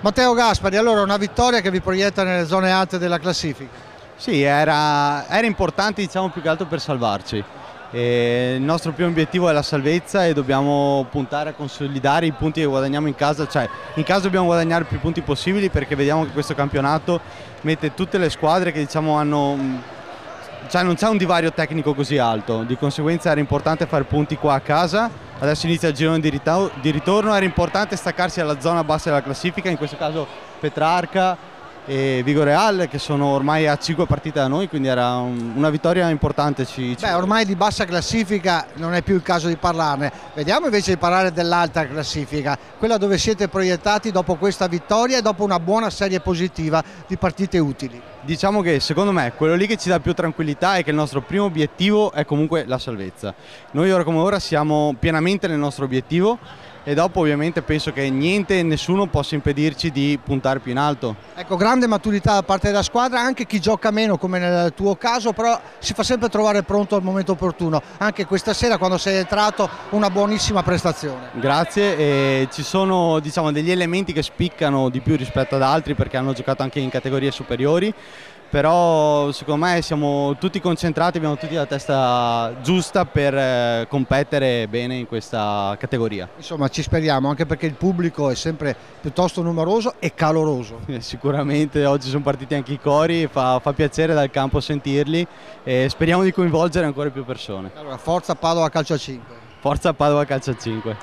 Matteo Gaspari, allora una vittoria che vi proietta nelle zone alte della classifica. Sì, era importante, diciamo, più che altro per salvarci. Il nostro primo obiettivo è la salvezza e dobbiamo puntare a consolidare i punti che guadagniamo in casa, cioè in casa dobbiamo guadagnare più punti possibili, perché vediamo che questo campionato mette tutte le squadre che, diciamo, cioè non c'è un divario tecnico così alto, di conseguenza era importante fare punti qua a casa. Adesso inizia il girone di ritorno, era importante staccarsi alla zona bassa della classifica, in questo caso Petrarca e Vigoreal, che sono ormai a 5 partite da noi, quindi era una vittoria importante. Beh, ormai di bassa classifica non è più il caso di parlarne, vediamo invece di parlare dell'alta classifica, quella dove siete proiettati dopo questa vittoria e dopo una buona serie positiva di partite utili. Diciamo che secondo me quello lì che ci dà più tranquillità è che il nostro primo obiettivo è comunque la salvezza. Noi ora come ora siamo pienamente nel nostro obiettivo e dopo ovviamente penso che niente e nessuno possa impedirci di puntare più in alto. Ecco, grande maturità da parte della squadra, anche chi gioca meno come nel tuo caso, però si fa sempre trovare pronto al momento opportuno. Anche questa sera, quando sei entrato, una buonissima prestazione. Grazie, e ci sono, diciamo, degli elementi che spiccano di più rispetto ad altri perché hanno giocato anche in categorie superiori, però secondo me siamo tutti concentrati, abbiamo tutti la testa giusta per competere bene in questa categoria. Insomma, ci speriamo, anche perché il pubblico è sempre piuttosto numeroso e caloroso. Sicuramente oggi sono partiti anche i cori, fa piacere dal campo sentirli e speriamo di coinvolgere ancora più persone. Allora, forza Padova Calcio a 5. Forza Padova Calcio a 5.